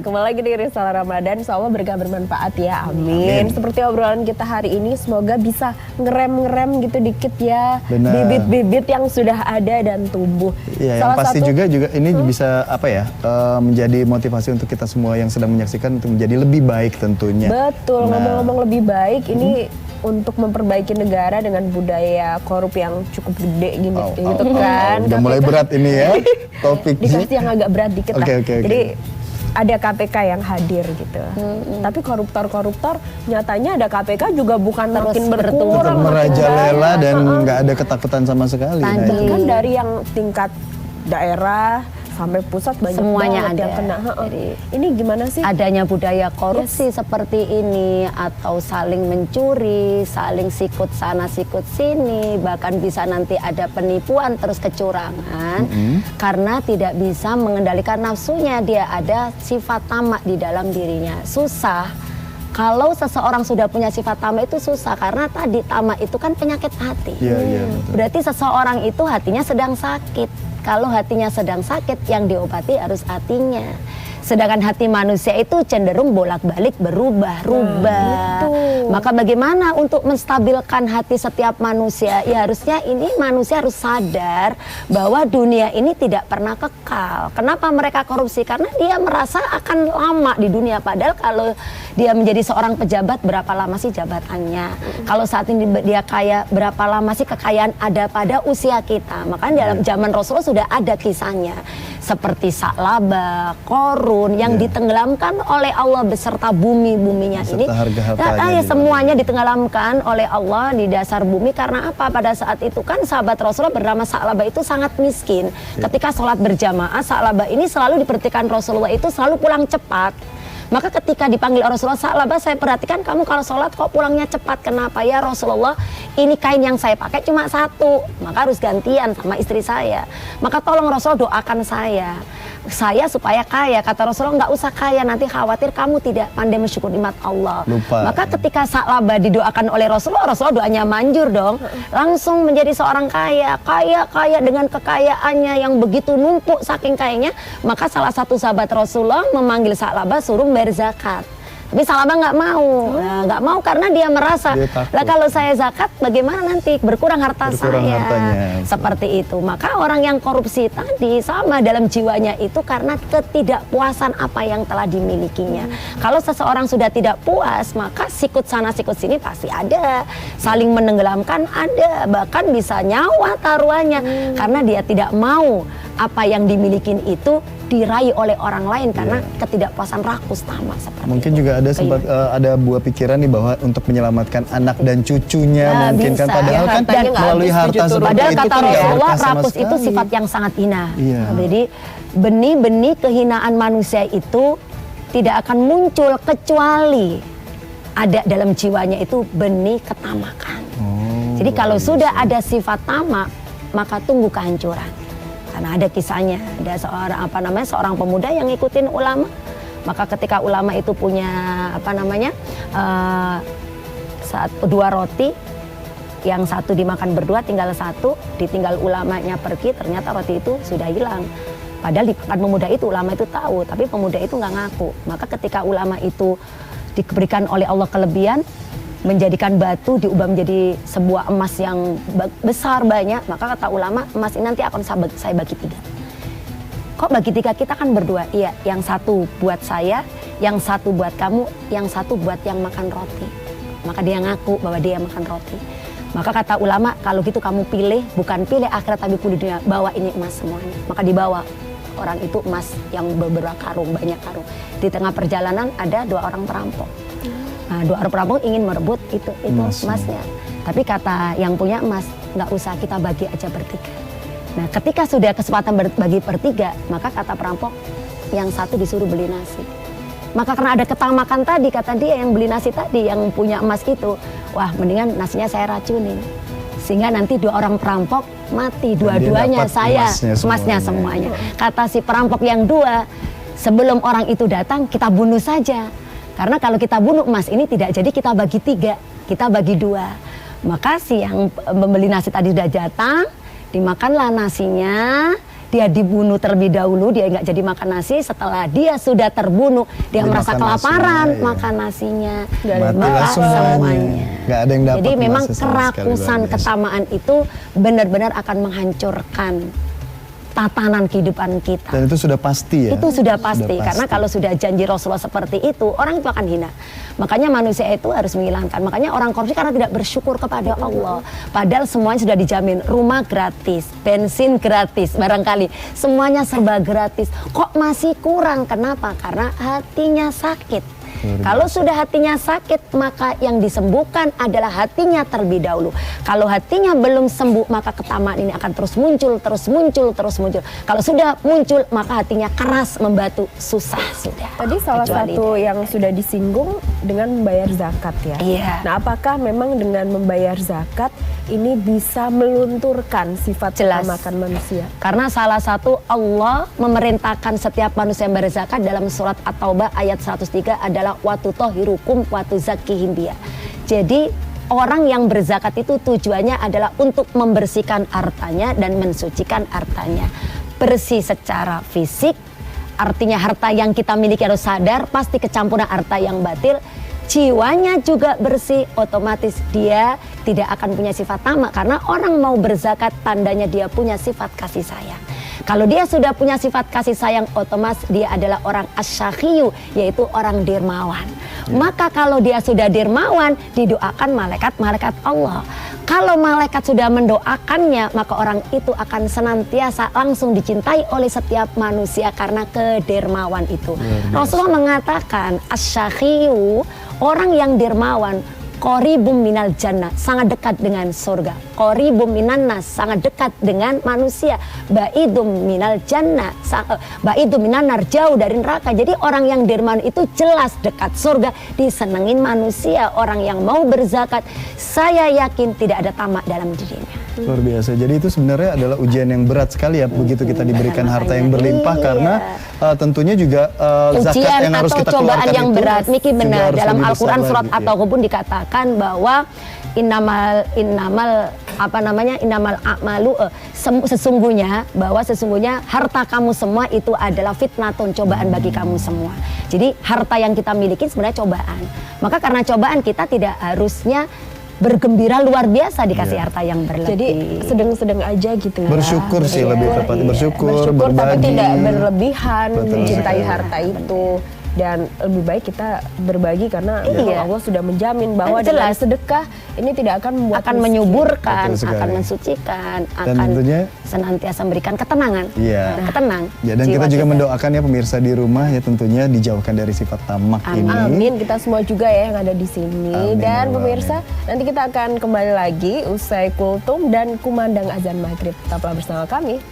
kembali lagi di Risalah Ramadan. Semoga berkah bermanfaat ya, amin. Seperti obrolan kita hari ini, semoga bisa ngerem gitu dikit ya. Bibit-bibit yang sudah ada dan tumbuh. Iya, yang pasti juga ini bisa menjadi motivasi untuk kita semua yang sedang menyaksikan untuk menjadi lebih baik tentunya. Betul, ngomong-ngomong lebih baik, ini untuk memperbaiki negara dengan budaya korup yang cukup gede gitu kan. Udah mulai berat ini ya topiknya. Dikasih yang agak berat dikit lah. Jadi ada KPK yang hadir gitu. Tapi koruptor nyatanya ada KPK juga bukan makin berkurang, merajalela dan nggak ada ketakutan sama sekali. Bahkan dari yang tingkat daerah sampai pusat banyak semuanya ada yang kena. Jadi, ini gimana sih? Adanya budaya korupsi seperti ini atau saling mencuri, saling sikut sana sikut sini, bahkan bisa nanti ada penipuan terus kecurangan karena tidak bisa mengendalikan nafsunya, dia ada sifat tamak di dalam dirinya. Susah. Kalau seseorang sudah punya sifat tamak itu susah karena tadi tamak itu kan penyakit hati. Berarti seseorang itu hatinya sedang sakit. Kalau hatinya sedang sakit, yang diobati harus hatinya. Sedangkan hati manusia itu cenderung bolak-balik berubah-ubah. Maka bagaimana untuk menstabilkan hati setiap manusia? Ya harusnya ini manusia harus sadar bahwa dunia ini tidak pernah kekal. Kenapa mereka korupsi? Karena dia merasa akan lama di dunia. Padahal kalau dia menjadi seorang pejabat, berapa lama sih jabatannya? Kalau saat ini dia kaya, berapa lama sih kekayaan ada pada usia kita? Makanya dalam zaman Rasulullah sudah ada kisahnya. Seperti Sa'labah, Qarun yang ditenggelamkan oleh Allah beserta buminya ini. Semuanya ditenggelamkan oleh Allah di dasar bumi karena apa? Pada saat itu kan sahabat Rasulullah bernama Sa'labah itu sangat miskin. Ketika sholat berjamaah, Sa'labah ini selalu diperhatikan Rasulullah itu selalu pulang cepat. Maka ketika dipanggil Rasulullah, Sa'labah saya perhatikan kamu kalau sholat kok pulangnya cepat. Kenapa ya Rasulullah? Ini kain yang saya pakai cuma satu, maka harus gantian sama istri saya. Maka tolong Rasulullah doakan saya supaya kaya. Kata Rasulullah, nggak usah kaya, nanti khawatir kamu tidak pandai bersyukur nikmat Allah. Maka ketika Sa'labah didoakan oleh Rasulullah, Rasulullah doanya manjur dong. Langsung menjadi seorang kaya dengan kekayaannya yang begitu numpuk saking kayanya. Maka salah satu sahabat Rasulullah memanggil Sa'labah suruh bayar zakat. Tapi Sa'labah nggak mau, nggak mau karena dia merasa, lah kalau saya zakat bagaimana nanti berkurang harta saya, seperti itu. Maka orang yang korupsi tadi sama dalam jiwanya itu karena ketidakpuasan apa yang telah dimilikinya. Kalau seseorang sudah tidak puas, maka sikut sana sikut sini pasti ada, saling menenggelamkan ada, bahkan bisa nyawa taruhannya karena dia tidak mau apa yang dimiliki itu diraih oleh orang lain karena ketidakpuasan rakus tamak seperti mungkin itu. Juga ada sempat ada buah pikiran nih bahwa untuk menyelamatkan anak dan cucunya mungkin bisa. Kan padahal kan melalui harta seperti padahal itu kata Rasulullah rakus itu sifat yang sangat hina. Jadi benih-benih kehinaan manusia itu tidak akan muncul kecuali ada dalam jiwanya itu benih ketamakan. Jadi kalau sudah ada sifat tamak, maka tunggu kehancuran. Karena ada kisahnya, ada seorang pemuda yang ngikutin ulama. Maka ketika ulama itu punya dua roti, yang satu dimakan berdua, tinggal satu, ditinggal ulamanya pergi, ternyata roti itu sudah hilang. Padahal dimakan pemuda itu, ulama itu tahu, tapi pemuda itu nggak ngaku. Maka ketika ulama itu diberikan oleh Allah kelebihan, menjadikan batu diubah menjadi sebuah emas yang besar banyak, maka kata ulama emas ini nanti akan saya bagi 3. Kok bagi 3? Kita kan berdua. Iya, yang satu buat saya, yang satu buat kamu, yang satu buat yang makan roti. Maka dia ngaku bahwa dia makan roti. Maka kata ulama, kalau gitu kamu bukan pilih akhirat tapi pilih dunia, bawa ini emas semuanya. Maka dibawa orang itu emas yang beberapa karung, banyak karung. Di tengah perjalanan ada 2 orang perampok. Nah, 2 orang perampok ingin merebut itu emasnya. Tapi kata yang punya emas, nggak usah, kita bagi aja bertiga. Nah, ketika sudah kesempatan bagi bertiga, maka kata perampok, yang satu disuruh beli nasi. Maka karena ada ketamakan tadi, kata dia yang beli nasi tadi, yang punya emas itu, wah mendingan nasinya saya racunin. Sehingga nanti 2 orang perampok mati, dua-duanya saya, emasnya semuanya. Kata si perampok yang 2, sebelum orang itu datang, kita bunuh saja. Karena kalau kita bunuh emas ini tidak jadi kita bagi 3, kita bagi 2. Maka si yang membeli nasi tadi sudah datang, dimakanlah nasinya, dia dibunuh terlebih dahulu, dia nggak jadi makan nasi. Setelah dia sudah terbunuh, dia merasa kelaparan, makan nasinya, matilah semuanya. Nggak ada yang dapat. Jadi memang kerakusan, ketamaan itu benar-benar akan menghancurkan tatanan kehidupan kita. Dan itu sudah pasti ya? Itu sudah pasti, karena kalau sudah janji Rasulullah seperti itu, orang itu akan hina. Makanya manusia itu harus menghilangkan. Makanya orang korupsi karena tidak bersyukur kepada Allah. Padahal semuanya sudah dijamin, rumah gratis, bensin gratis, barangkali semuanya serba gratis. Kok masih kurang? Kenapa? Karena hatinya sakit. Kalau sudah hatinya sakit, maka yang disembuhkan adalah hatinya terlebih dahulu. Kalau hatinya belum sembuh, maka ketamaan ini akan terus muncul, terus muncul, terus muncul. Kalau sudah muncul, maka hatinya keras, membatu, susah sudah. Tadi salah satu yang sudah disinggung dengan membayar zakat ya. Iya. Nah, apakah memang dengan membayar zakat ini bisa melunturkan sifat makan manusia? Karena salah satu Allah memerintahkan setiap manusia yang berzakat dalam surat At-Taubah ayat 103 adalah watu tohirukum watu zakihim biya. Jadi orang yang berzakat itu tujuannya adalah untuk membersihkan hartanya dan mensucikan hartanya. Bersih secara fisik, artinya harta yang kita miliki harus sadar, pasti kecampuran harta yang batil. Jiwanya juga bersih, otomatis dia tidak akan punya sifat tamak. Karena orang mau berzakat tandanya dia punya sifat kasih sayang. Kalau dia sudah punya sifat kasih sayang, otomatis dia adalah orang asyakhiyu, yaitu orang dermawan. Maka kalau dia sudah dermawan, didoakan malaikat-malaikat Allah. Kalau malaikat sudah mendoakannya, maka orang itu akan senantiasa langsung dicintai oleh setiap manusia karena kedermawan itu. Rasulullah mengatakan, asyakhiyu, orang yang dermawan, qoribum minal jannah, sangat dekat dengan surga. Qoribum minan nas, sangat dekat dengan manusia. Ba'idum minal jannah, ba'idum minan nar, jauh dari neraka. Jadi orang yang dermawan itu jelas dekat surga, disenengin manusia. Orang yang mau berzakat, saya yakin tidak ada tamak dalam dirinya. Luar biasa. Jadi itu sebenarnya adalah ujian yang berat sekali ya, begitu kita diberikan harta yang berlimpah, karena tentunya juga zakat yang harus kita keluarkan cobaan yang itu berat. Miki benar, dalam Al-Quran surat lagi, At-Taubah dikatakan bahwa innamal a'malu, sesungguhnya harta kamu semua itu adalah fitnatun, cobaan bagi kamu semua. Jadi harta yang kita miliki sebenarnya cobaan. Maka karena cobaan, kita tidak harusnya bergembira luar biasa dikasih harta yang berlebih. Jadi sedang-sedang aja gitu ya. Bersyukur sih, lebih tepatnya bersyukur, tapi berbagi, tidak berlebihan mencintai sekali. harta itu. Dan lebih baik kita berbagi karena Allah sudah menjamin bahwa dengan sedekah ini tidak akan membuat menyuburkan, akan mensucikan, dan akan tentunya senantiasa memberikan ketenangan. Ketenang. Ya, dan kita juga mendoakan ya pemirsa di rumah ya, tentunya dijauhkan dari sifat tamak ini. Amin, kita semua juga ya yang ada di sini. Amin, dan pemirsa, nanti kita akan kembali lagi usai kultum dan kumandang azan maghrib. Tetaplah bersama kami.